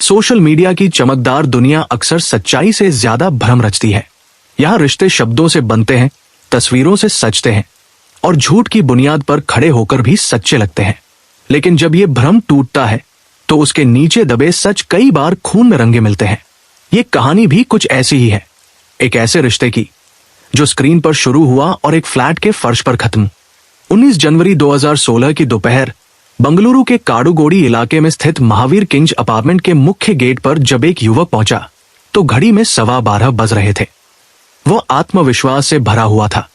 Social media की चमकदार दुनिया अक्सर सच्चाई से ज्यादा भ्रम रचती है। यहाँ रिश्ते शब्दों से बनते हैं, तस्वीरों से सजते हैं और झूठ की बुनियाद पर खड़े होकर भी सच्चे लगते हैं। लेकिन जब ये भ्रम टूटता है तो उसके नीचे दबे सच कई बार खून में रंगे मिलते हैं। ये कहानी भी कुछ ऐसी ही है, एक ऐसे रिश्ते की जो स्क्रीन पर शुरू हुआ और एक फ्लैट के फर्श पर खत्म। 19 जनवरी 2016 की दोपहर बंगलुरु के काडुगोड़ी इलाके में स्थित महावीर किंज अपार्टमेंट के मुख्य गेट पर जब एक युवक पहुंचा तो घड़ी में 12:15 बज रहे थे। वो आत्मविश्वास से भरा हुआ था,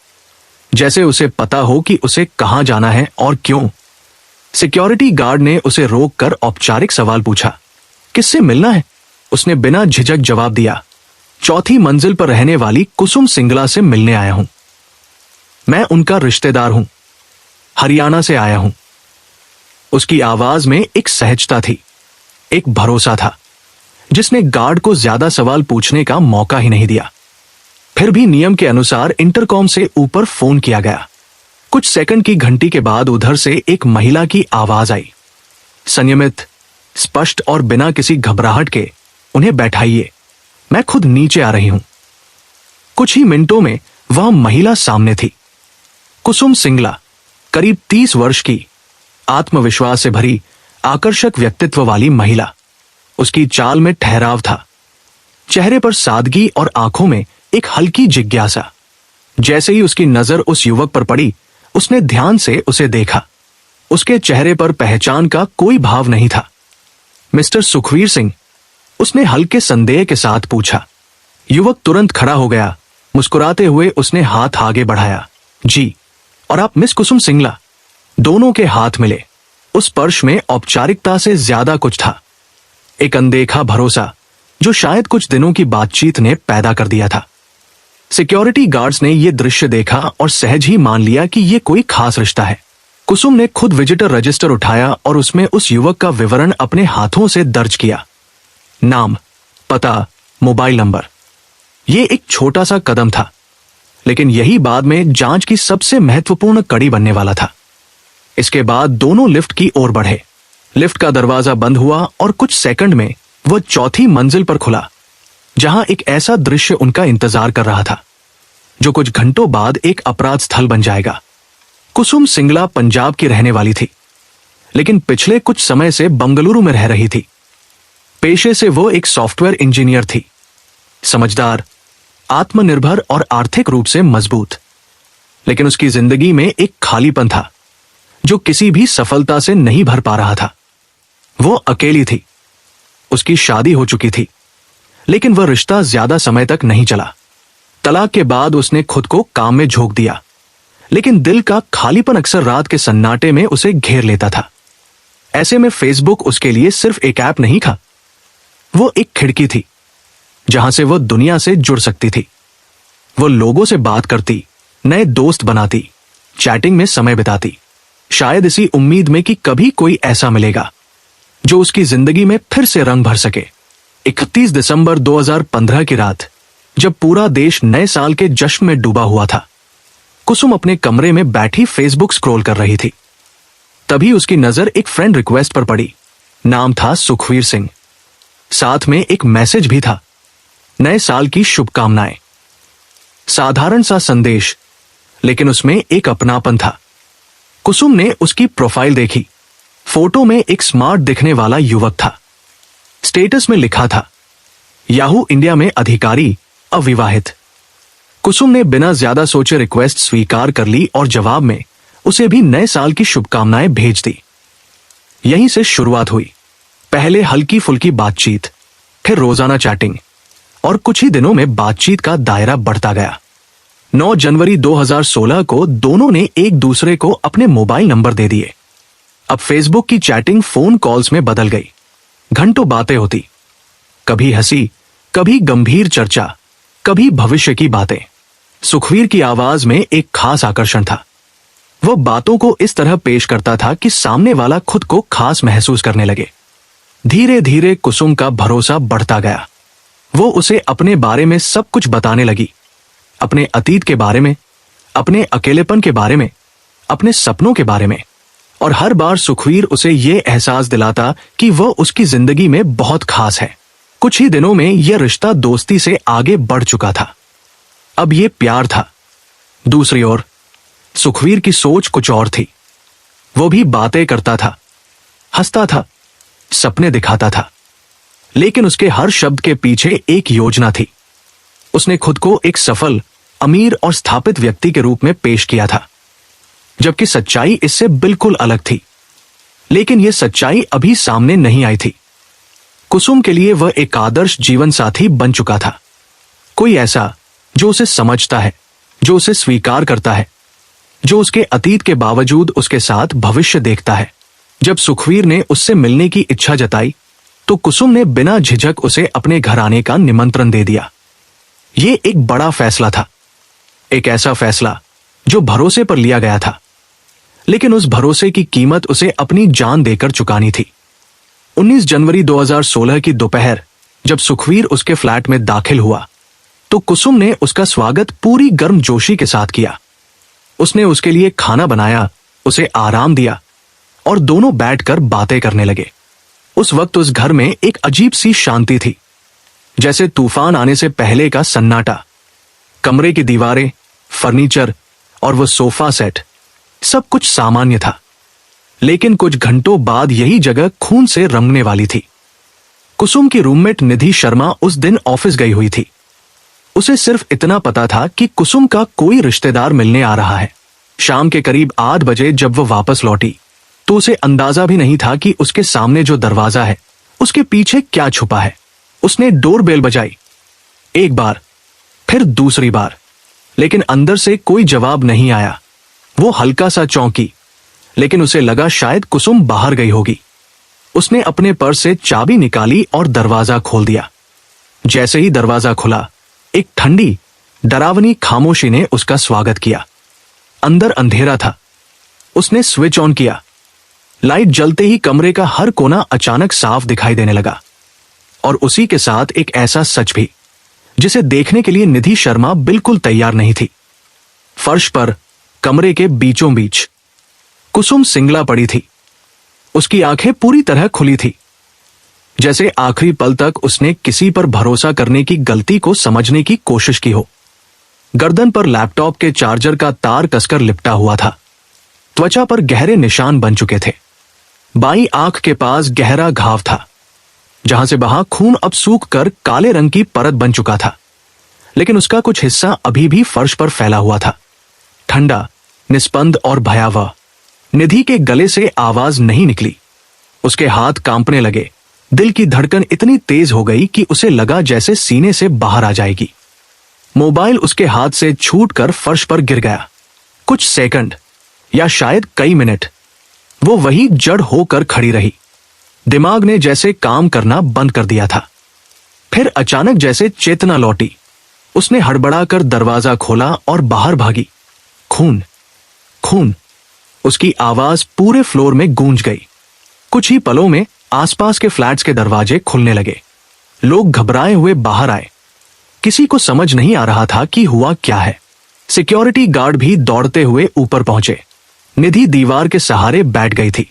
जैसे उसे पता हो कि उसे कहां जाना है और क्यों। सिक्योरिटी गार्ड ने उसे रोककर औपचारिक सवाल पूछा, किससे मिलना है? उसने बिना झिझक जवाब दिया, चौथी मंजिल पर रहने वाली कुसुम सिंगला से मिलने आया हूं। मैं उनका रिश्तेदार हूं, हरियाणा से आया हूं। उसकी आवाज में एक सहजता थी, एक भरोसा था, जिसने गार्ड को ज्यादा सवाल पूछने का मौका ही नहीं दिया। फिर भी नियम के अनुसार इंटरकॉम से ऊपर फोन किया गया। कुछ सेकंड की घंटी के बाद उधर से एक महिला की आवाज आई, संयमित, स्पष्ट और बिना किसी घबराहट के, उन्हें बैठाइए, मैं खुद नीचे आ रही हूं। कुछ ही मिनटों में वह महिला सामने थी। कुसुम सिंगला, करीब 30 वर्ष की, आत्मविश्वास से भरी, आकर्षक व्यक्तित्व वाली महिला। उसकी चाल में ठहराव था, चेहरे पर सादगी और आंखों में एक हल्की जिज्ञासा। जैसे ही उसकी नजर उस युवक पर पड़ी, उसने ध्यान से उसे देखा। उसके चेहरे पर पहचान का कोई भाव नहीं था। मिस्टर सुखवीर सिंह, उसने हल्के संदेह के साथ पूछा। युवक तुरंत खड़ा हो गया। मुस्कुराते हुए उसने हाथ आगे बढ़ाया, जी, और आप मिस कुसुम सिंगला? दोनों के हाथ मिले। उस स्पर्श में औपचारिकता से ज्यादा कुछ था, एक अनदेखा भरोसा जो शायद कुछ दिनों की बातचीत ने पैदा कर दिया था। सिक्योरिटी गार्ड्स ने यह दृश्य देखा और सहज ही मान लिया कि यह कोई खास रिश्ता है। कुसुम ने खुद विजिटर रजिस्टर उठाया और उसमें उस युवक का विवरण अपने हाथों से दर्ज किया, नाम, पता, मोबाइल नंबर। यह एक छोटा सा कदम था, लेकिन यही बाद में जांच की सबसे महत्वपूर्ण कड़ी बनने वाला था। इसके बाद दोनों लिफ्ट की ओर बढ़े। लिफ्ट का दरवाजा बंद हुआ और कुछ सेकंड में वह चौथी मंजिल पर खुला, जहां एक ऐसा दृश्य उनका इंतजार कर रहा था जो कुछ घंटों बाद एक अपराध स्थल बन जाएगा। कुसुम सिंगला पंजाब की रहने वाली थी, लेकिन पिछले कुछ समय से बंगलुरु में रह रही थी। पेशे से वो एक सॉफ्टवेयर इंजीनियर थी, समझदार, आत्मनिर्भर और आर्थिक रूप से मजबूत। लेकिन उसकी जिंदगी में एक खालीपन था जो किसी भी सफलता से नहीं भर पा रहा था। वो अकेली थी, उसकी शादी हो चुकी थी, लेकिन वह रिश्ता ज्यादा समय तक नहीं चला। तलाक के बाद उसने खुद को काम में झोंक दिया, लेकिन दिल का खालीपन अक्सर रात के सन्नाटे में उसे घेर लेता था। ऐसे में फेसबुक उसके लिए सिर्फ एक ऐप नहीं था, वो एक खिड़की थी जहां से वो दुनिया से जुड़ सकती थी। वो लोगों से बात करती, नए दोस्त बनाती, चैटिंग में समय बिताती, शायद इसी उम्मीद में कि कभी कोई ऐसा मिलेगा जो उसकी जिंदगी में फिर से रंग भर सके। 31 दिसंबर 2015 की रात, जब पूरा देश नए साल के जश्न में डूबा हुआ था, कुसुम अपने कमरे में बैठी फेसबुक स्क्रॉल कर रही थी। तभी उसकी नजर एक फ्रेंड रिक्वेस्ट पर पड़ी। नाम था सुखवीर सिंह, साथ में एक मैसेज भी था, नए साल की शुभकामनाएं। साधारण सा संदेश, लेकिन उसमें एक अपनापन था। कुसुम ने उसकी प्रोफाइल देखी। फोटो में एक स्मार्ट दिखने वाला युवक था। स्टेटस में लिखा था, याहू इंडिया में अधिकारी, अविवाहित। कुसुम ने बिना ज्यादा सोचे रिक्वेस्ट स्वीकार कर ली और जवाब में उसे भी नए साल की शुभकामनाएं भेज दी। यहीं से शुरुआत हुई। पहले हल्की फुल्की बातचीत, फिर रोजाना चैटिंग, और कुछ ही दिनों में बातचीत का दायरा बढ़ता गया। 9 जनवरी 2016 को दोनों ने एक दूसरे को अपने मोबाइल नंबर दे दिए। अब फेसबुक की चैटिंग फोन कॉल्स में बदल गई। घंटों बातें होती, कभी हंसी, कभी गंभीर चर्चा, कभी भविष्य की बातें। सुखवीर की आवाज में एक खास आकर्षण था। वह बातों को इस तरह पेश करता था कि सामने वाला खुद को खास महसूस करने लगे। धीरे धीरे कुसुम का भरोसा बढ़ता गया। वो उसे अपने बारे में सब कुछ बताने लगी, अपने अतीत के बारे में, अपने अकेलेपन के बारे में, अपने सपनों के बारे में, और हर बार सुखवीर उसे ये एहसास दिलाता कि वह उसकी जिंदगी में बहुत खास है। कुछ ही दिनों में यह रिश्ता दोस्ती से आगे बढ़ चुका था। अब ये प्यार था। दूसरी ओर सुखवीर की सोच कुछ और थी। वो भी बातें करता था, हंसता था, सपने दिखाता था, लेकिन उसके हर शब्द के पीछे एक योजना थी। उसने खुद को एक सफल, अमीर और स्थापित व्यक्ति के रूप में पेश किया था, जबकि सच्चाई इससे बिल्कुल अलग थी। लेकिन यह सच्चाई अभी सामने नहीं आई थी। कुसुम के लिए वह एक आदर्श जीवन साथी बन चुका था। कोई ऐसा जो उसे समझता है, जो उसे स्वीकार करता है, जो उसके अतीत के बावजूद उसके साथ भविष्य देखता है। जब सुखवीर ने उससे मिलने की इच्छा जताई तो कुसुम ने बिना झिझक उसे अपने घर आने का निमंत्रण दे दिया। ये एक बड़ा फैसला था, एक ऐसा फैसला जो भरोसे पर लिया गया था, लेकिन उस भरोसे की कीमत उसे अपनी जान देकर चुकानी थी। 19 जनवरी 2016 की दोपहर जब सुखवीर उसके फ्लैट में दाखिल हुआ तो कुसुम ने उसका स्वागत पूरी गर्मजोशी के साथ किया। उसने उसके लिए खाना बनाया, उसे आराम दिया और दोनों बैठकर बातें करने लगे। उस वक्त उस घर में एक अजीब सी शांति थी, जैसे तूफान आने से पहले का सन्नाटा। कमरे की दीवारें, फर्नीचर और वो सोफा सेट, सब कुछ सामान्य था। लेकिन कुछ घंटों बाद यही जगह खून से रंगने वाली थी। कुसुम की रूममेट निधि शर्मा उस दिन ऑफिस गई हुई थी। उसे सिर्फ इतना पता था कि कुसुम का कोई रिश्तेदार मिलने आ रहा है। शाम के करीब 8 बजे जब वो वापस लौटी तो उसे अंदाजा भी नहीं था कि उसके सामने जो दरवाजा है उसके पीछे क्या छुपा है। उसने डोरबेल बजाई, एक बार, फिर दूसरी बार, लेकिन अंदर से कोई जवाब नहीं आया। वो हल्का सा चौंकी, लेकिन उसे लगा शायद कुसुम बाहर गई होगी। उसने अपने पर्स से चाबी निकाली और दरवाजा खोल दिया। जैसे ही दरवाजा खुला, एक ठंडी, डरावनी खामोशी ने उसका स्वागत किया। अंदर अंधेरा था। उसने स्विच ऑन किया। लाइट जलते ही कमरे का हर कोना अचानक साफ दिखाई देने लगा, और उसी के साथ एक ऐसा सच भी जिसे देखने के लिए निधि शर्मा बिल्कुल तैयार नहीं थी। फर्श पर, कमरे के बीचों बीच कुसुम सिंगला पड़ी थी। उसकी आंखें पूरी तरह खुली थी, जैसे आखिरी पल तक उसने किसी पर भरोसा करने की गलती को समझने की कोशिश की हो। गर्दन पर लैपटॉप के चार्जर का तार कसकर लिपटा हुआ था। त्वचा पर गहरे निशान बन चुके थे। बाईं आंख के पास गहरा घाव था, जहां से बहा खून अब सूख कर काले रंग की परत बन चुका था, लेकिन उसका कुछ हिस्सा अभी भी फर्श पर फैला हुआ था, ठंडा, निस्पंद और भयावह। निधि के गले से आवाज नहीं निकली। उसके हाथ कांपने लगे। दिल की धड़कन इतनी तेज हो गई कि उसे लगा जैसे सीने से बाहर आ जाएगी। मोबाइल उसके हाथ से छूटकर फर्श पर गिर गया। कुछ सेकंड या शायद कई मिनट वो वही जड़ होकर खड़ी रही। दिमाग ने जैसे काम करना बंद कर दिया था। फिर अचानक जैसे चेतना लौटी। उसने हड़बड़ाकर दरवाजा खोला और बाहर भागी। खून, खून। उसकी आवाज पूरे फ्लोर में गूंज गई। कुछ ही पलों में आसपास के फ्लैट्स के दरवाजे खुलने लगे। लोग घबराए हुए बाहर आए। किसी को समझ नहीं आ रहा था कि हुआ क्या है। सिक्योरिटी गार्ड भी दौड़ते हुए ऊपर पहुंचे। निधि दीवार के सहारे बैठ गई थी।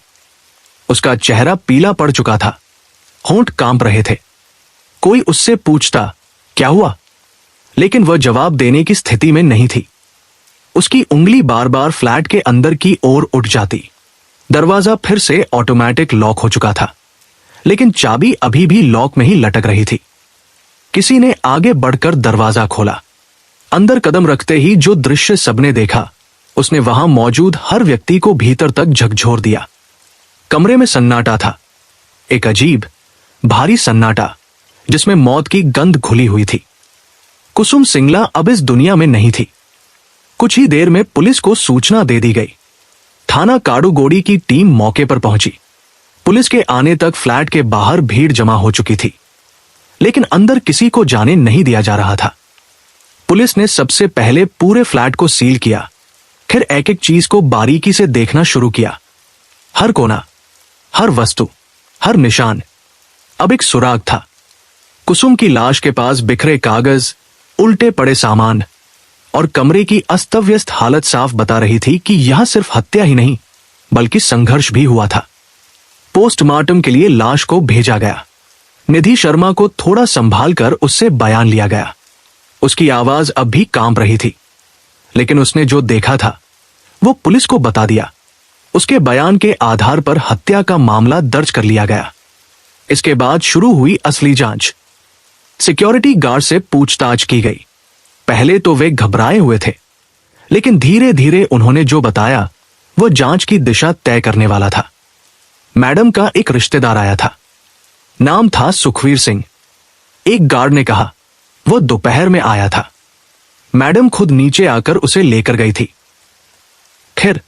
उसका चेहरा पीला पड़ चुका था, होंठ कांप रहे थे। कोई उससे पूछता, क्या हुआ? लेकिन वह जवाब देने की स्थिति में नहीं थी। उसकी उंगली बार बार फ्लैट के अंदर की ओर उठ जाती। दरवाजा फिर से ऑटोमेटिक लॉक हो चुका था, लेकिन चाबी अभी भी लॉक में ही लटक रही थी। किसी ने आगे बढ़कर दरवाजा खोला। अंदर कदम रखते ही जो दृश्य सबने देखा, उसने वहां मौजूद हर व्यक्ति को भीतर तक झकझोर दिया। कमरे में सन्नाटा था, एक अजीब, भारी सन्नाटा जिसमें मौत की गंध घुली हुई थी। कुसुम सिंगला अब इस दुनिया में नहीं थी। कुछ ही देर में पुलिस को सूचना दे दी गई। थाना काडूगोड़ी की टीम मौके पर पहुंची। पुलिस के आने तक फ्लैट के बाहर भीड़ जमा हो चुकी थी, लेकिन अंदर किसी को जाने नहीं दिया जा रहा था। पुलिस ने सबसे पहले पूरे फ्लैट को सील किया, फिर एक एक चीज को बारीकी से देखना शुरू किया। हर कोना, हर वस्तु, हर निशान। अब एक सुराग था। कुसुम की लाश के पास बिखरे कागज, उल्टे पड़े सामान और कमरे की अस्त व्यस्त हालत साफ बता रही थी कि यह सिर्फ हत्या ही नहीं, बल्कि संघर्ष भी हुआ था। पोस्टमार्टम के लिए लाश को भेजा गया। निधि शर्मा को थोड़ा संभाल कर उससे बयान लिया गया। उसकी आवाज अब भी कांप रही थी, लेकिन उसने जो देखा था वो पुलिस को बता दिया। उसके बयान के आधार पर हत्या का मामला दर्ज कर लिया गया। इसके बाद शुरू हुई असली जांच। सिक्योरिटी गार्ड से पूछताछ की गई। पहले तो वे घबराए हुए थे, लेकिन धीरे धीरे उन्होंने जो बताया वो जांच की दिशा तय करने वाला था। मैडम का एक रिश्तेदार आया था। नाम था सुखवीर सिंह। एक गार्ड ने कहा वो दोपहर में आया था। मैडम खुद नीचे आकर उसे लेकर गई थी। खैर,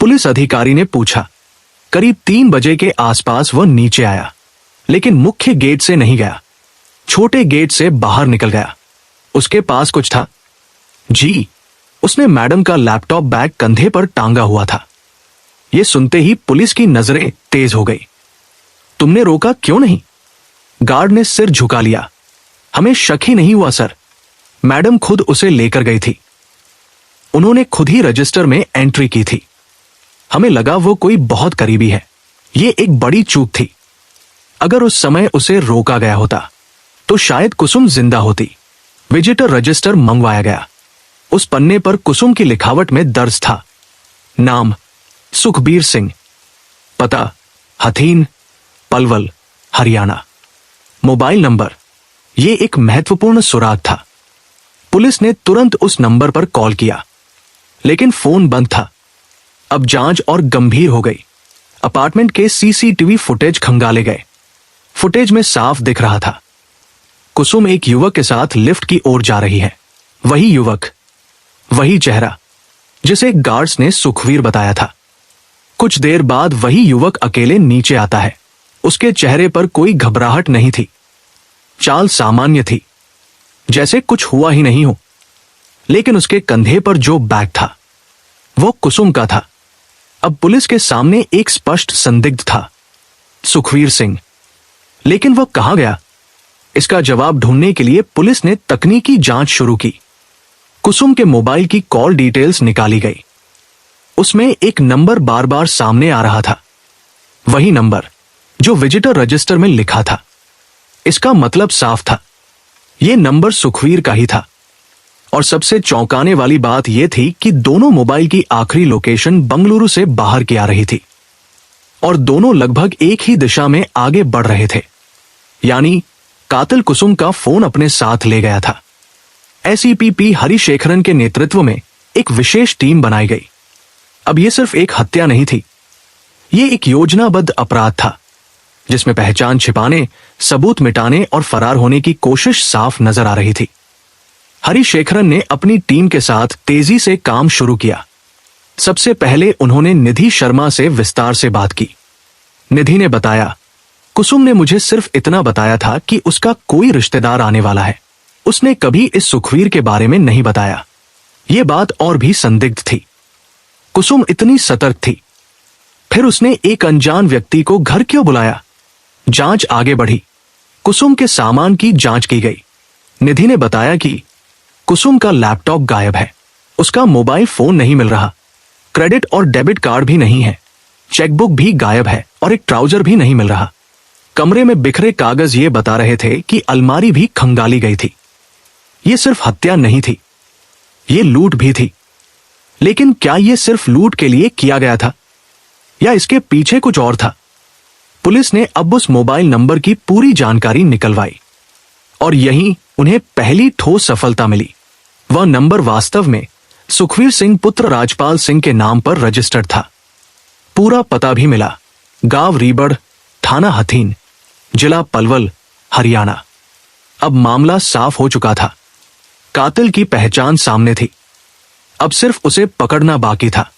पुलिस अधिकारी ने पूछा। करीब 3 बजे के आसपास वह नीचे आया, लेकिन मुख्य गेट से नहीं गया, छोटे गेट से बाहर निकल गया। उसके पास कुछ था। जी, उसने मैडम का लैपटॉप बैग कंधे पर टांगा हुआ था। यह सुनते ही पुलिस की नजरें तेज हो गई। तुमने रोका क्यों नहीं? गार्ड ने सिर झुका लिया। हमें शक ही नहीं हुआ सर। मैडम खुद उसे लेकर गई थी। उन्होंने खुद ही रजिस्टर में एंट्री की थी। हमें लगा वो कोई बहुत करीबी है। ये एक बड़ी चूक थी। अगर उस समय उसे रोका गया होता तो शायद कुसुम जिंदा होती। विजिटर रजिस्टर मंगवाया गया। उस पन्ने पर कुसुम की लिखावट में दर्ज था। नाम सुखबीर सिंह, पता हथीन, पलवल, हरियाणा। मोबाइल नंबर, ये एक महत्वपूर्ण सुराग था। पुलिस ने तुरंत उस नंबर पर कॉल किया, लेकिन फोन बंद था। अब जांच और गंभीर हो गई। अपार्टमेंट के सीसीटीवी फुटेज खंगाले गए। फुटेज में साफ दिख रहा था कुसुम एक युवक के साथ लिफ्ट की ओर जा रही है। वही युवक, वही चेहरा जिसे गार्ड्स ने सुखवीर बताया था। कुछ देर बाद वही युवक अकेले नीचे आता है। उसके चेहरे पर कोई घबराहट नहीं थी। चाल सामान्य थी, जैसे कुछ हुआ ही नहीं हो। लेकिन उसके कंधे पर जो बैग था वो कुसुम का था। अब पुलिस के सामने एक स्पष्ट संदिग्ध था, सुखवीर सिंह। लेकिन वह कहां गया? इसका जवाब ढूंढने के लिए पुलिस ने तकनीकी जांच शुरू की। कुसुम के मोबाइल की कॉल डिटेल्स निकाली गई। उसमें एक नंबर बार बार सामने आ रहा था, वही नंबर जो विजिटर रजिस्टर में लिखा था। इसका मतलब साफ था, यह नंबर सुखवीर का ही था। और सबसे चौंकाने वाली बात यह थी कि दोनों मोबाइल की आखिरी लोकेशन बंगलुरु से बाहर की आ रही थी और दोनों लगभग एक ही दिशा में आगे बढ़ रहे थे। यानी कातिल कुसुम का फोन अपने साथ ले गया था। एसईपी हरिशेखरन के नेतृत्व में एक विशेष टीम बनाई गई। अब यह सिर्फ एक हत्या नहीं थी, यह एक योजनाबद्ध अपराध था जिसमें पहचान छिपाने, सबूत मिटाने और फरार होने की कोशिश साफ नजर आ रही थी। हरिशेखरन ने अपनी टीम के साथ तेजी से काम शुरू किया। सबसे पहले उन्होंने निधि शर्मा से विस्तार से बात की। निधि ने बताया, कुसुम ने मुझे सिर्फ इतना बताया था कि उसका कोई रिश्तेदार आने वाला है। उसने कभी इस सुखवीर के बारे में नहीं बताया। यह बात और भी संदिग्ध थी। कुसुम इतनी सतर्क थी, फिर उसने एक अनजान व्यक्ति को घर क्यों बुलाया? जांच आगे बढ़ी। कुसुम के सामान की जांच की गई। निधि ने बताया कि कुसुम का लैपटॉप गायब है, उसका मोबाइल फोन नहीं मिल रहा, क्रेडिट और डेबिट कार्ड भी नहीं है, चेकबुक भी गायब है और एक ट्राउजर भी नहीं मिल रहा। कमरे में बिखरे कागज ये बता रहे थे कि अलमारी भी खंगाली गई थी। यह सिर्फ हत्या नहीं थी, यह लूट भी थी। लेकिन क्या यह सिर्फ लूट के लिए किया गया था या इसके पीछे कुछ और था? पुलिस ने अब उस मोबाइल नंबर की पूरी जानकारी निकलवाई और यहीं उन्हें पहली ठोस सफलता मिली। वह नंबर वास्तव में सुखवीर सिंह पुत्र राजपाल सिंह के नाम पर रजिस्टर्ड था। पूरा पता भी मिला, गांव रीबड़, थाना हथीन, जिला पलवल, हरियाणा। अब मामला साफ हो चुका था। कातिल की पहचान सामने थी, अब सिर्फ उसे पकड़ना बाकी था।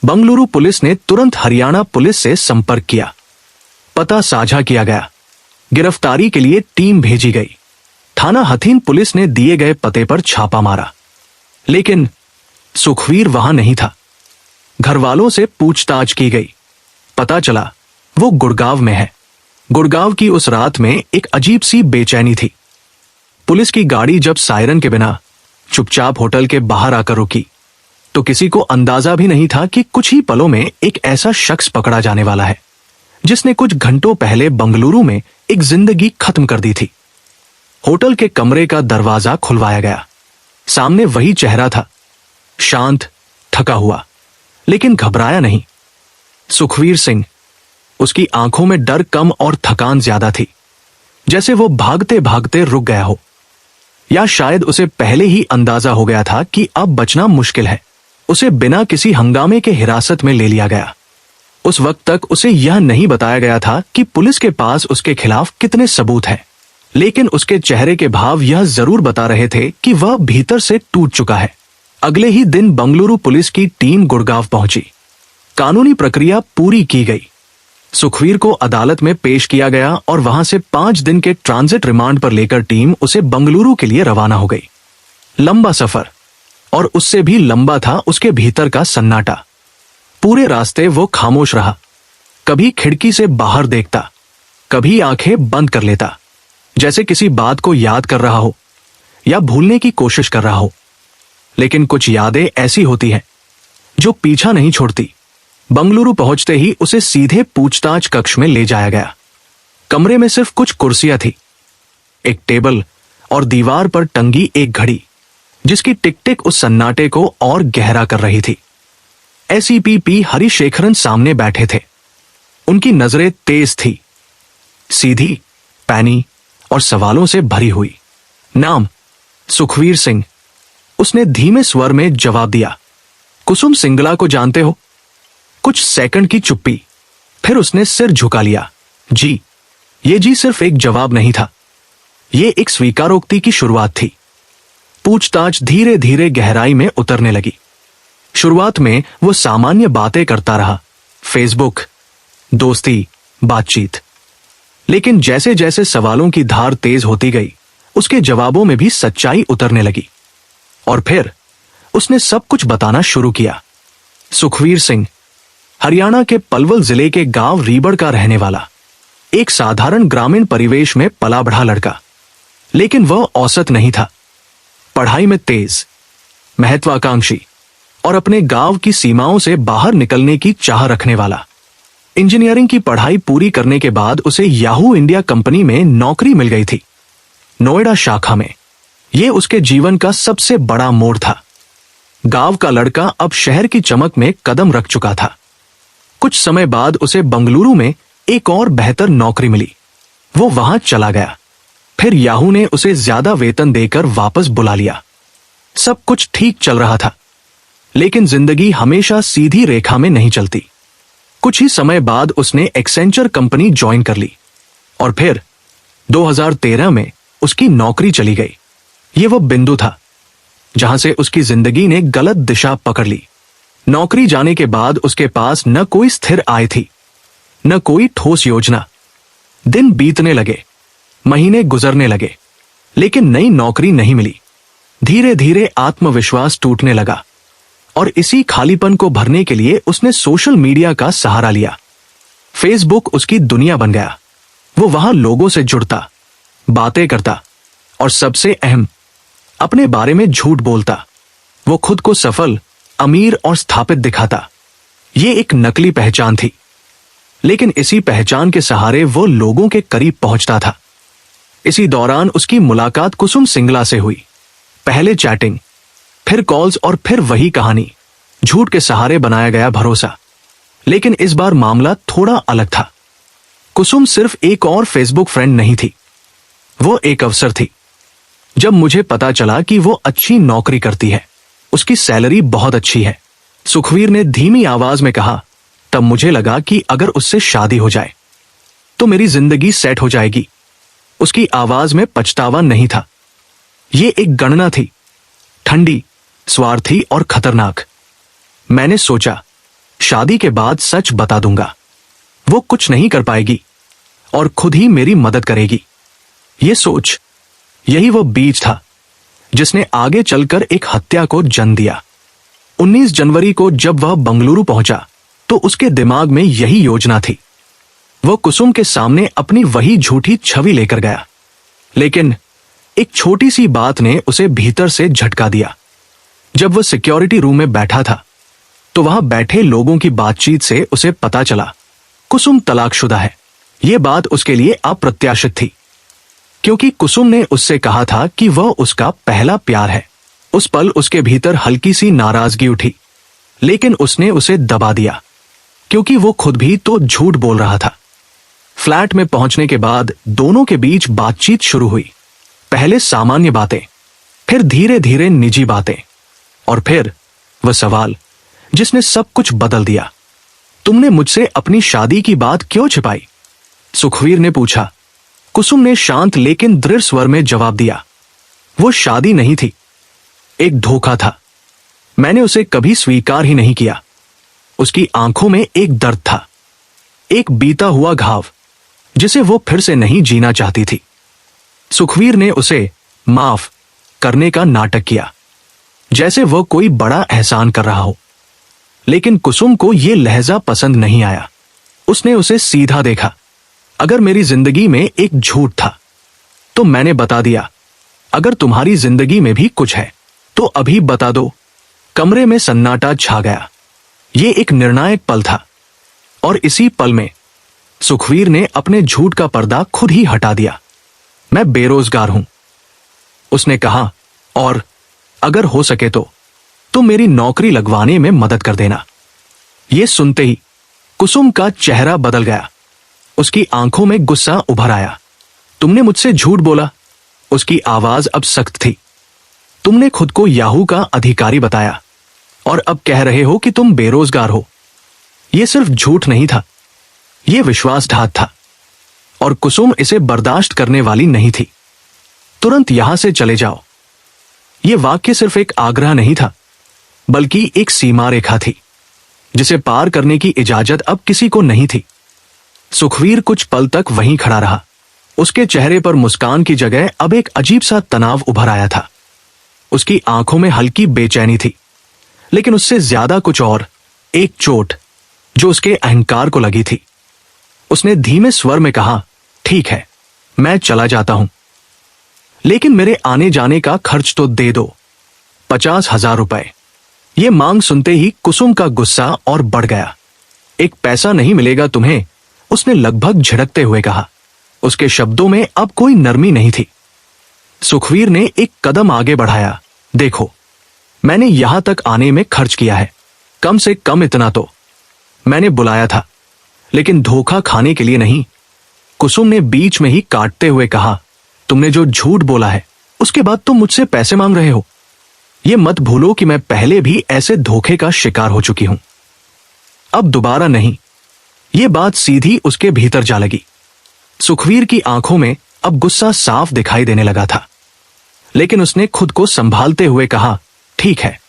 बंगलुरु पुलिस ने तुरंत हरियाणा पुलिस से संपर्क किया। पता साझा किया गया। गिरफ्तारी के लिए टीम भेजी गई। थाना हथीन पुलिस ने दिए गए पते पर छापा मारा, लेकिन सुखवीर वहां नहीं था। घर वालों से पूछताछ की गई। पता चला वो गुड़गांव में है। गुड़गांव की उस रात में एक अजीब सी बेचैनी थी। पुलिस की गाड़ी जब सायरन के बिना चुपचाप होटल के बाहर आकर रुकी तो किसी को अंदाजा भी नहीं था कि कुछ ही पलों में एक ऐसा शख्स पकड़ा जाने वाला है जिसने कुछ घंटों पहले बंगलुरु में एक जिंदगी खत्म कर दी थी। होटल के कमरे का दरवाजा खुलवाया गया। सामने वही चेहरा था, शांत, थका हुआ, लेकिन घबराया नहीं। सुखवीर सिंह। उसकी आंखों में डर कम और थकान ज्यादा थी, जैसे वो भागते भागते रुक गया हो, या शायद उसे पहले ही अंदाजा हो गया था कि अब बचना मुश्किल है। उसे बिना किसी हंगामे के हिरासत में ले लिया गया। उस वक्त तक उसे यह नहीं बताया गया था कि पुलिस के पास उसके खिलाफ कितने सबूत हैं, लेकिन उसके चेहरे के भाव यह जरूर बता रहे थे कि वह भीतर से टूट चुका है। अगले ही दिन बंगलुरु पुलिस की टीम गुड़गांव पहुंची। कानूनी प्रक्रिया पूरी की गई। सुखवीर को अदालत में पेश किया गया और वहां से 5 दिन के ट्रांजिट रिमांड पर लेकर टीम उसे बंगलुरु के लिए रवाना हो गई। लंबा सफर, और उससे भी लंबा था उसके भीतर का सन्नाटा। पूरे रास्ते वो खामोश रहा। कभी खिड़की से बाहर देखता, कभी आंखें बंद कर लेता, जैसे किसी बात को याद कर रहा हो या भूलने की कोशिश कर रहा हो। लेकिन कुछ यादें ऐसी होती हैं जो पीछा नहीं छोड़ती। बंगलुरु पहुंचते ही उसे सीधे पूछताछ कक्ष में ले जाया गया। कमरे में सिर्फ कुछ कुर्सियां थी, एक टेबल और दीवार पर टंगी एक घड़ी, जिसकी टिक टिक उस सन्नाटे को और गहरा कर रही थी। एसीपी हरिशेखरन सामने बैठे थे। उनकी नजरें तेज थी, सीधी, पैनी और सवालों से भरी हुई। नाम सुखवीर सिंह। उसने धीमे स्वर में जवाब दिया। कुसुम सिंगला को जानते हो? कुछ सेकंड की चुप्पी, फिर उसने सिर झुका लिया। जी। ये जी सिर्फ एक जवाब नहीं था, ये एक स्वीकारोक्ति की शुरुआत थी। पूछताछ धीरे धीरे गहराई में उतरने लगी। शुरुआत में वो सामान्य बातें करता रहा, फेसबुक, दोस्ती, बातचीत। लेकिन जैसे जैसे सवालों की धार तेज होती गई, उसके जवाबों में भी सच्चाई उतरने लगी। और फिर उसने सब कुछ बताना शुरू किया। सुखवीर सिंह हरियाणा के पलवल जिले के गांव रीबड़ का रहने वाला, एक साधारण ग्रामीण परिवेश में पला बढ़ा लड़का। लेकिन वह औसत नहीं था। पढ़ाई में तेज, महत्वाकांक्षी और अपने गांव की सीमाओं से बाहर निकलने की चाह रखने वाला। इंजीनियरिंग की पढ़ाई पूरी करने के बाद उसे याहू इंडिया कंपनी में नौकरी मिल गई थी, नोएडा शाखा में। यह उसके जीवन का सबसे बड़ा मोड़ था। गांव का लड़का अब शहर की चमक में कदम रख चुका था। कुछ समय बाद उसे बंगलुरु में एक और बेहतर नौकरी मिली। वो वहां चला गया। फिर याहू ने उसे ज्यादा वेतन देकर वापस बुला लिया। सब कुछ ठीक चल रहा था, लेकिन जिंदगी हमेशा सीधी रेखा में नहीं चलती। कुछ ही समय बाद उसने एक्सेंचर कंपनी ज्वाइन कर ली और फिर 2013 में उसकी नौकरी चली गई। ये वो बिंदु था जहां से उसकी जिंदगी ने गलत दिशा पकड़ ली। नौकरी जाने के बाद उसके पास न कोई स्थिर आय थी, न कोई ठोस योजना। दिन बीतने लगे, महीने गुजरने लगे, लेकिन नई नौकरी नहीं मिली। धीरे धीरे आत्मविश्वास टूटने लगा और इसी खालीपन को भरने के लिए उसने सोशल मीडिया का सहारा लिया। फेसबुक उसकी दुनिया बन गया। वो वहां लोगों से जुड़ता, बातें करता और सबसे अहम, अपने बारे में झूठ बोलता। वो खुद को सफल, अमीर और स्थापित दिखाता। ये एक नकली पहचान थी, लेकिन इसी पहचान के सहारे वो लोगों के करीब पहुंचता था। इसी दौरान उसकी मुलाकात कुसुम सिंगला से हुई। पहले चैटिंग, फिर कॉल्स और फिर वही कहानी, झूठ के सहारे बनाया गया भरोसा। लेकिन इस बार मामला थोड़ा अलग था। कुसुम सिर्फ एक और फेसबुक फ्रेंड नहीं थी, वो एक अवसर थी। जब मुझे पता चला कि वो अच्छी नौकरी करती है, उसकी सैलरी बहुत अच्छी है, सुखवीर ने धीमी आवाज में कहा, तब मुझे लगा कि अगर उससे शादी हो जाए तो मेरी जिंदगी सेट हो जाएगी। उसकी आवाज में पछतावा नहीं था, ये एक गणना थी, ठंडी, स्वार्थी और खतरनाक। मैंने सोचा, शादी के बाद सच बता दूंगा, वो कुछ नहीं कर पाएगी और खुद ही मेरी मदद करेगी। ये सोच, यही वो बीज था जिसने आगे चलकर एक हत्या को जन्म दिया। 19 जनवरी को जब वह बंगलुरु पहुंचा तो उसके दिमाग में यही योजना थी। वो कुसुम के सामने अपनी वही झूठी छवि लेकर गया, लेकिन एक छोटी सी बात ने उसे भीतर से झटका दिया। जब वह सिक्योरिटी रूम में बैठा था तो वहां बैठे लोगों की बातचीत से उसे पता चला कुसुम तलाकशुदा है। यह बात उसके लिए अप्रत्याशित थी, क्योंकि कुसुम ने उससे कहा था कि वह उसका पहला प्यार है। उस पल उसके भीतर हल्की सी नाराजगी उठी, लेकिन उसने उसे दबा दिया, क्योंकि वो खुद भी तो झूठ बोल रहा था। फ्लैट में पहुंचने के बाद दोनों के बीच बातचीत शुरू हुई। पहले सामान्य बातें, फिर धीरे धीरे निजी बातें, और फिर वह सवाल जिसने सब कुछ बदल दिया। तुमने मुझसे अपनी शादी की बात क्यों छिपाई? सुखवीर ने पूछा। कुसुम ने शांत लेकिन दृढ़ स्वर में जवाब दिया, वो शादी नहीं थी, एक धोखा था। मैंने उसे कभी स्वीकार ही नहीं किया। उसकी आंखों में एक दर्द था, एक बीता हुआ घाव जिसे वो फिर से नहीं जीना चाहती थी। सुखवीर ने उसे माफ करने का नाटक किया, जैसे वह कोई बड़ा एहसान कर रहा हो। लेकिन कुसुम को यह लहजा पसंद नहीं आया। उसने उसे सीधा देखा। अगर मेरी जिंदगी में एक झूठ था तो मैंने बता दिया। अगर तुम्हारी जिंदगी में भी कुछ है तो अभी बता दो। कमरे में सन्नाटा छा गया। यह एक निर्णायक पल था, और इसी पल में सुखवीर ने अपने झूठ का पर्दा खुद ही हटा दिया। मैं बेरोजगार हूं, उसने कहा, और अगर हो सके तो तुम मेरी नौकरी लगवाने में मदद कर देना। यह सुनते ही कुसुम का चेहरा बदल गया। उसकी आंखों में गुस्सा उभर आया। तुमने मुझसे झूठ बोला। उसकी आवाज अब सख्त थी। तुमने खुद को याहू का अधिकारी बताया और अब कह रहे हो कि तुम बेरोजगार हो। यह सिर्फ झूठ नहीं था, यह विश्वासघात था, और कुसुम इसे बर्दाश्त करने वाली नहीं थी। तुरंत यहां से चले जाओ। यह वाक्य सिर्फ एक आग्रह नहीं था, बल्कि एक सीमा रेखा थी जिसे पार करने की इजाजत अब किसी को नहीं थी। सुखवीर कुछ पल तक वहीं खड़ा रहा। उसके चेहरे पर मुस्कान की जगह अब एक अजीब सा तनाव उभर आया था। उसकी आंखों में हल्की बेचैनी थी, लेकिन उससे ज्यादा कुछ और, एक चोट जो उसके अहंकार को लगी थी। उसने धीमे स्वर में कहा, ठीक है, मैं चला जाता हूं, लेकिन मेरे आने जाने का खर्च तो दे दो, 50,000 रुपए। ये मांग सुनते ही कुसुम का गुस्सा और बढ़ गया। एक पैसा नहीं मिलेगा तुम्हें, उसने लगभग झिड़कते हुए कहा। उसके शब्दों में अब कोई नरमी नहीं थी। सुखवीर ने एक कदम आगे बढ़ाया। देखो, मैंने यहां तक आने में खर्च किया है, कम से कम इतना तो मैंने बुलाया था, लेकिन धोखा खाने के लिए नहीं। कुसुम ने बीच में ही काटते हुए कहा, तुमने जो झूठ बोला है उसके बाद तुम मुझसे पैसे मांग रहे हो। यह मत भूलो कि मैं पहले भी ऐसे धोखे का शिकार हो चुकी हूं, अब दोबारा नहीं। यह बात सीधी उसके भीतर जा लगी। सुखवीर की आंखों में अब गुस्सा साफ दिखाई देने लगा था, लेकिन उसने खुद को संभालते हुए कहा, ठीक है,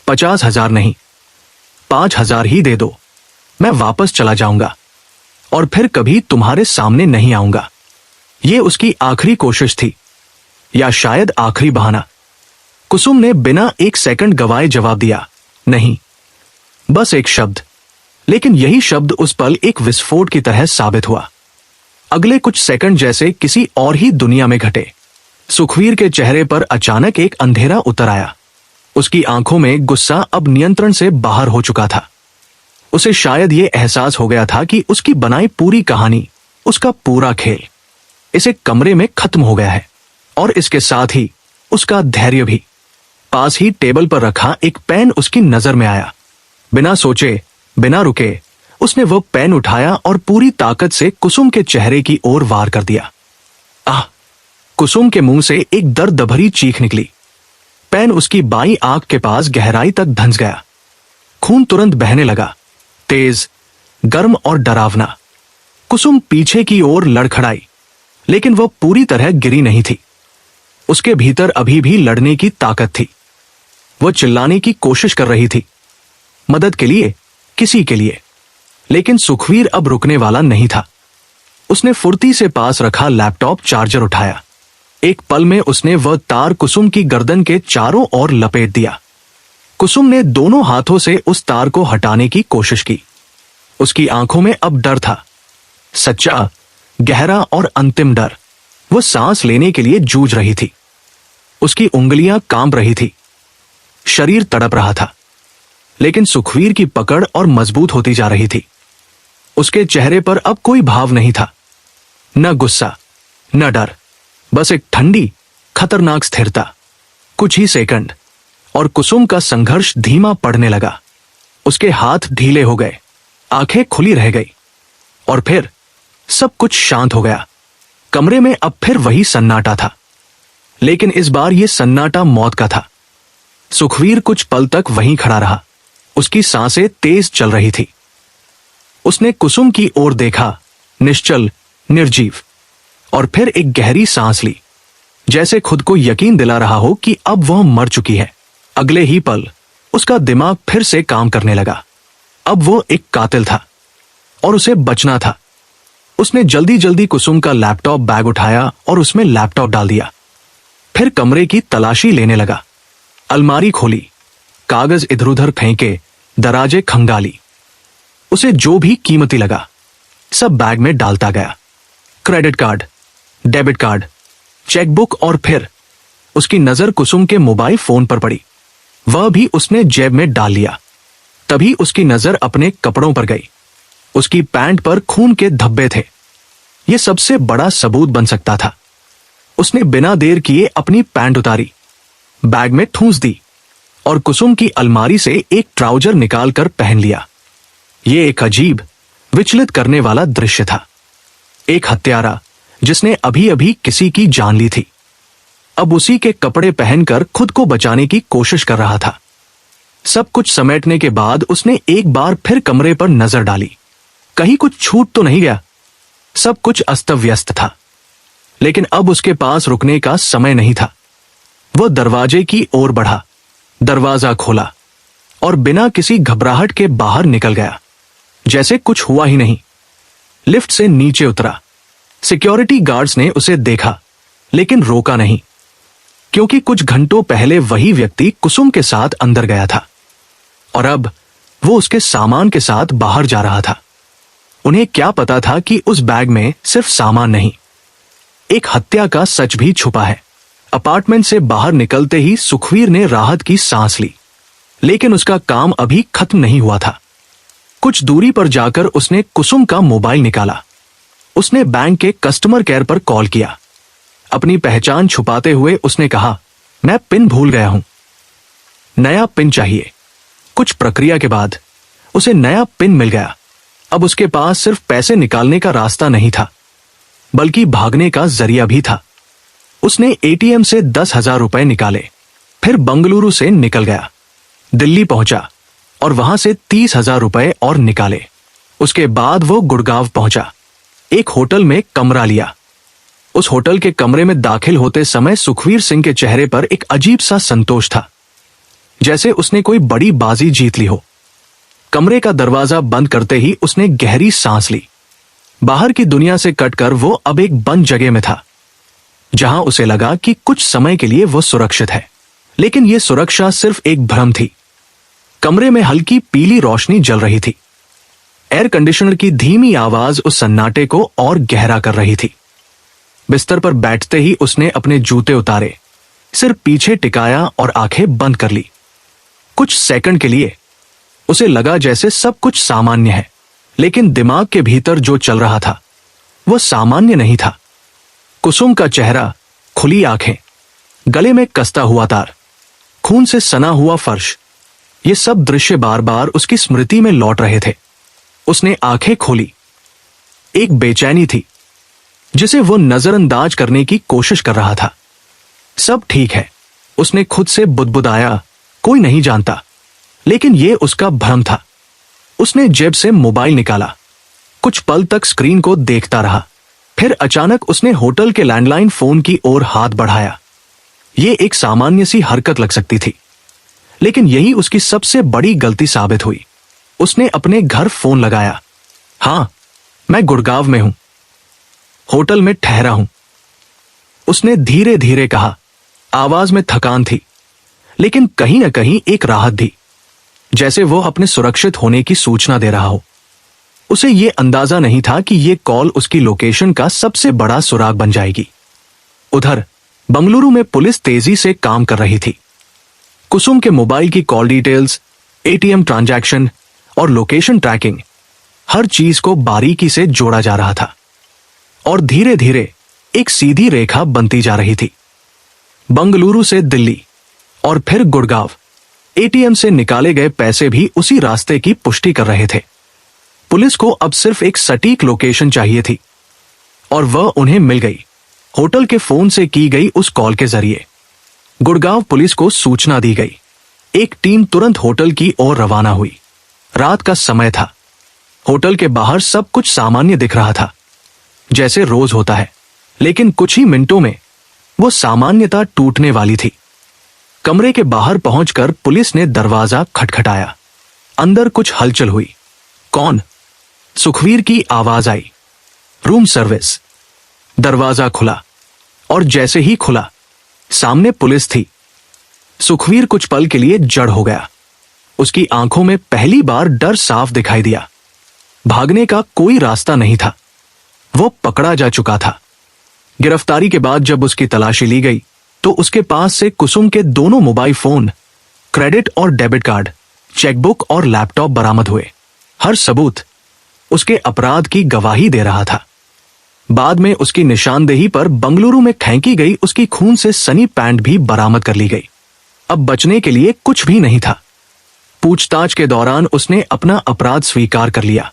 50,000 नहीं, 5,000 ही दे दो। मैं वापस चला जाऊंगा और फिर कभी तुम्हारे सामने नहीं आऊंगा। यह उसकी आखिरी कोशिश थी, या शायद आखिरी बहाना। कुसुम ने बिना एक सेकंड गवाए जवाब दिया, नहीं। बस एक शब्द, लेकिन यही शब्द उस पल एक विस्फोट की तरह साबित हुआ। अगले कुछ सेकंड जैसे किसी और ही दुनिया में घटे। सुखवीर के चेहरे पर अचानक एक अंधेरा उतर आया। उसकी आंखों में गुस्सा अब नियंत्रण से बाहर हो चुका था। उसे शायद यह एहसास हो गया था कि उसकी बनाई पूरी कहानी, उसका पूरा खेल इसे कमरे में खत्म हो गया है, और इसके साथ ही उसका धैर्य भी। पास ही टेबल पर रखा एक पेन उसकी नजर में आया। बिना सोचे, बिना रुके, उसने वो पेन उठाया और पूरी ताकत से कुसुम के चेहरे की ओर वार कर दिया। आह! कुसुम के मुंह से एक दर्द भरी चीख निकली। पेन उसकी बाईं आंख के पास गहराई तक धंस गया। खून तुरंत बहने लगा, तेज, गर्म और डरावना। कुसुम पीछे की ओर लड़खड़ाई, लेकिन वह पूरी तरह गिरी नहीं थी। उसके भीतर अभी भी लड़ने की ताकत थी। वह चिल्लाने की कोशिश कर रही थी, मदद के लिए, किसी के लिए, लेकिन सुखवीर अब रुकने वाला नहीं था। उसने फुर्ती से पास रखा लैपटॉप चार्जर उठाया। एक पल में उसने वह तार कुसुम की गर्दन के चारों ओर लपेट दिया। कुसुम ने दोनों हाथों से उस तार को हटाने की कोशिश की। उसकी आंखों में अब डर था, सच्चा, गहरा और अंतिम डर। वह सांस लेने के लिए जूझ रही थी। उसकी उंगलियां कांप रही थी, शरीर तड़प रहा था, लेकिन सुखवीर की पकड़ और मजबूत होती जा रही थी। उसके चेहरे पर अब कोई भाव नहीं था, न गुस्सा न डर, बस एक ठंडी खतरनाक स्थिरता। कुछ ही सेकंड और कुसुम का संघर्ष धीमा पड़ने लगा। उसके हाथ ढीले हो गए, आंखें खुली रह गई, और फिर सब कुछ शांत हो गया। कमरे में अब फिर वही सन्नाटा था, लेकिन इस बार यह सन्नाटा मौत का था। सुखवीर कुछ पल तक वहीं खड़ा रहा। उसकी सांसें तेज चल रही थी। उसने कुसुम की ओर देखा, निश्चल, निर्जीव, और फिर एक गहरी सांस ली, जैसे खुद को यकीन दिला रहा हो कि अब वह मर चुकी है। अगले ही पल उसका दिमाग फिर से काम करने लगा। अब वो एक कातिल था और उसे बचना था। उसने जल्दी जल्दी कुसुम का लैपटॉप बैग उठाया और उसमें लैपटॉप डाल दिया। फिर कमरे की तलाशी लेने लगा। अलमारी खोली, कागज इधर उधर फेंके, दराजे खंगाली। उसे जो भी कीमती लगा सब बैग में डालता गया। Credit card, debit card, chequebook, और फिर उसकी नजर कुसुम के मोबाइल फोन पर पड़ी। वह भी उसने जेब में डाल लिया। तभी उसकी नजर अपने कपड़ों पर गई। उसकी पैंट पर खून के धब्बे थे। यह सबसे बड़ा सबूत बन सकता था। उसने बिना देर किए अपनी पैंट उतारी, बैग में ठूंस दी और कुसुम की अलमारी से एक ट्राउजर निकालकर पहन लिया। यह एक अजीब, विचलित करने वाला दृश्य था। एक हत्यारा जिसने अभी अभी किसी की जान ली थी, अब उसी के कपड़े पहनकर खुद को बचाने की कोशिश कर रहा था। सब कुछ समेटने के बाद उसने एक बार फिर कमरे पर नजर डाली। कहीं कुछ छूट तो नहीं गया। सब कुछ अस्त व्यस्त था, लेकिन अब उसके पास रुकने का समय नहीं था। वह दरवाजे की ओर बढ़ा, दरवाजा खोला और बिना किसी घबराहट के बाहर निकल गया, जैसे कुछ हुआ ही नहीं। लिफ्ट से नीचे उतरा। सिक्योरिटी गार्ड्स ने उसे देखा, लेकिन रोका नहीं, क्योंकि कुछ घंटों पहले वही व्यक्ति कुसुम के साथ अंदर गया था और अब वो उसके सामान के साथ बाहर जा रहा था। उन्हें क्या पता था कि उस बैग में सिर्फ सामान नहीं, एक हत्या का सच भी छुपा है। अपार्टमेंट से बाहर निकलते ही सुखवीर ने राहत की सांस ली, लेकिन उसका काम अभी खत्म नहीं हुआ था। कुछ दूरी पर जाकर उसने कुसुम का मोबाइल निकाला। उसने बैंक के कस्टमर केयर पर कॉल किया। अपनी पहचान छुपाते हुए उसने कहा, मैं पिन भूल गया हूं, नया पिन चाहिए। कुछ प्रक्रिया के बाद उसे नया पिन मिल गया। अब उसके पास सिर्फ पैसे निकालने का रास्ता नहीं था, बल्कि भागने का जरिया भी था। उसने एटीएम से 10,000 रुपए निकाले, फिर बंगलुरु से निकल गया, दिल्ली पहुंचा और वहां से 30,000 रुपए और निकाले। उसके बाद वो गुड़गांव पहुंचा, एक होटल में कमरा लिया। उस होटल के कमरे में दाखिल होते समय सुखवीर सिंह के चेहरे पर एक अजीब सा संतोष था, जैसे उसने कोई बड़ी बाजी जीत ली हो। कमरे का दरवाजा बंद करते ही उसने गहरी सांस ली। बाहर की दुनिया से कटकर वो अब एक बंद जगह में था, जहां उसे लगा कि कुछ समय के लिए वो सुरक्षित है, लेकिन यह सुरक्षा सिर्फ एक भ्रम थी। कमरे में हल्की पीली रोशनी जल रही थी। एयर कंडीशनर की धीमी आवाज उस सन्नाटे को और गहरा कर रही थी। बिस्तर पर बैठते ही उसने अपने जूते उतारे, सिर पीछे टिकाया और आंखें बंद कर ली। कुछ सेकंड के लिए उसे लगा जैसे सब कुछ सामान्य है, लेकिन दिमाग के भीतर जो चल रहा था वह सामान्य नहीं था। कुसुम का चेहरा, खुली आंखें, गले में कसता हुआ तार, खून से सना हुआ फर्श, ये सब दृश्य बार बार उसकी स्मृति में लौट रहे थे। उसने आंखें खोली। एक बेचैनी थी जिसे वो नजरअंदाज करने की कोशिश कर रहा था। सब ठीक है, उसने खुद से बुदबुदाया, कोई नहीं जानता, लेकिन यह उसका भ्रम था। उसने जेब से मोबाइल निकाला, कुछ पल तक स्क्रीन को देखता रहा, फिर अचानक उसने होटल के लैंडलाइन फोन की ओर हाथ बढ़ाया। यह एक सामान्य सी हरकत लग सकती थी, लेकिन यही उसकी सबसे बड़ी गलती साबित हुई। उसने अपने घर फोन लगाया। हां, मैं गुड़गांव में हूं, होटल में ठहरा हूं, उसने धीरे धीरे कहा। आवाज में थकान थी, लेकिन कहीं न कहीं एक राहत थी, जैसे वो अपने सुरक्षित होने की सूचना दे रहा हो। उसे यह अंदाजा नहीं था कि यह कॉल उसकी लोकेशन का सबसे बड़ा सुराग बन जाएगी। उधर बंगलुरु में पुलिस तेजी से काम कर रही थी। कुसुम के मोबाइल की कॉल डिटेल्स, एटीएम ट्रांजैक्शन और लोकेशन ट्रैकिंग, हर चीज को बारीकी से जोड़ा जा रहा था और धीरे धीरे एक सीधी रेखा बनती जा रही थी। बंगलुरु से दिल्ली और फिर गुड़गांव, एटीएम से निकाले गए पैसे भी उसी रास्ते की पुष्टि कर रहे थे। पुलिस को अब सिर्फ एक सटीक लोकेशन चाहिए थी और वह उन्हें मिल गई, होटल के फोन से की गई उस कॉल के जरिए। गुड़गांव पुलिस को सूचना दी गई। एक टीम तुरंत होटल की ओर रवाना हुई। रात का समय था। होटल के बाहर सब कुछ सामान्य दिख रहा था, जैसे रोज होता है, लेकिन कुछ ही मिनटों में वो सामान्यता टूटने वाली थी। कमरे के बाहर पहुंचकर पुलिस ने दरवाजा खटखटाया। अंदर कुछ हलचल हुई। कौन? सुखवीर की आवाज आई। Room service. दरवाजा खुला और जैसे ही खुला, सामने पुलिस थी। सुखवीर कुछ पल के लिए जड़ हो गया। उसकी आंखों में पहली बार डर साफ दिखाई दिया। भागने का कोई रास्ता नहीं था। वो पकड़ा जा चुका था। गिरफ्तारी के बाद जब उसकी तलाशी ली गई तो उसके पास से कुसुम के दोनों मोबाइल फोन, क्रेडिट और डेबिट कार्ड, चेकबुक और लैपटॉप बरामद हुए। हर सबूत उसके अपराध की गवाही दे रहा था। बाद में उसकी निशानदेही पर बंगलुरु में फेंकी गई उसकी खून से सनी पैंट भी बरामद कर ली गई। अब बचने के लिए कुछ भी नहीं था। पूछताछ के दौरान उसने अपना अपराध स्वीकार कर लिया।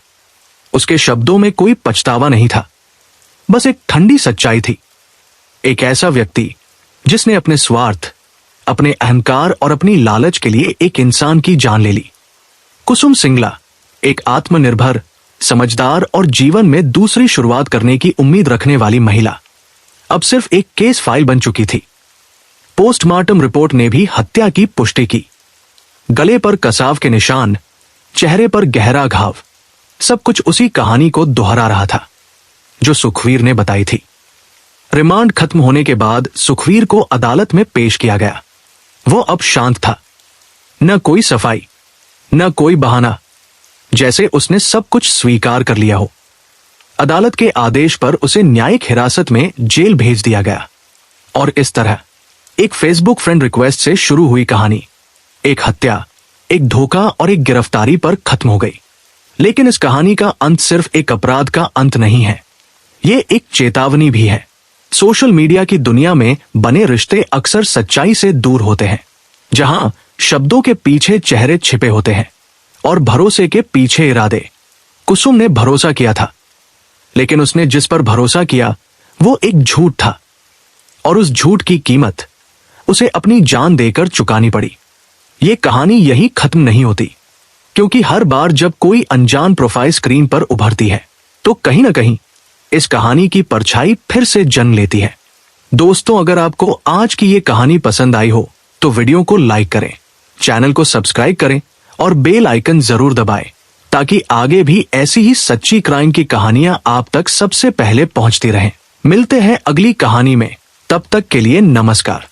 उसके शब्दों में कोई पछतावा नहीं था, बस एक ठंडी सच्चाई थी। एक ऐसा व्यक्ति जिसने अपने स्वार्थ, अपने अहंकार और अपनी लालच के लिए एक इंसान की जान ले ली। कुसुम सिंगला एक आत्मनिर्भर, समझदार और जीवन में दूसरी शुरुआत करने की उम्मीद रखने वाली महिला अब सिर्फ एक केस फाइल बन चुकी थी। पोस्टमार्टम रिपोर्ट ने भी हत्या की पुष्टि की। गले पर कसाव के निशान, चेहरे पर गहरा घाव, सब कुछ उसी कहानी को दोहरा रहा था जो सुखवीर ने बताई थी। रिमांड खत्म होने के बाद सुखवीर को अदालत में पेश किया गया। वो अब शांत था। न कोई सफाई, न कोई बहाना, जैसे उसने सब कुछ स्वीकार कर लिया हो। अदालत के आदेश पर उसे न्यायिक हिरासत में जेल भेज दिया गया। और इस तरह एक फेसबुक फ्रेंड रिक्वेस्ट से शुरू हुई कहानी एक हत्या, एक धोखा और एक गिरफ्तारी पर खत्म हो गई। लेकिन इस कहानी का अंत सिर्फ एक अपराध का अंत नहीं है, ये एक चेतावनी भी है। सोशल मीडिया की दुनिया में बने रिश्ते अक्सर सच्चाई से दूर होते हैं, जहां शब्दों के पीछे चेहरे छिपे होते हैं और भरोसे के पीछे इरादे। कुसुम ने भरोसा किया था, लेकिन उसने जिस पर भरोसा किया वो एक झूठ था और उस झूठ की कीमत उसे अपनी जान देकर चुकानी पड़ी। ये कहानी यहीं खत्म नहीं होती, क्योंकि हर बार जब कोई अनजान प्रोफाइल स्क्रीन पर उभरती है तो कहीं ना कहीं इस कहानी की परछाई फिर से जन्म लेती है। दोस्तों, अगर आपको आज की ये कहानी पसंद आई हो तो वीडियो को लाइक करें, चैनल को सब्सक्राइब करें और बेल आइकन जरूर दबाएं, ताकि आगे भी ऐसी ही सच्ची क्राइम की कहानियां आप तक सबसे पहले पहुंचती रहें। मिलते हैं अगली कहानी में, तब तक के लिए नमस्कार।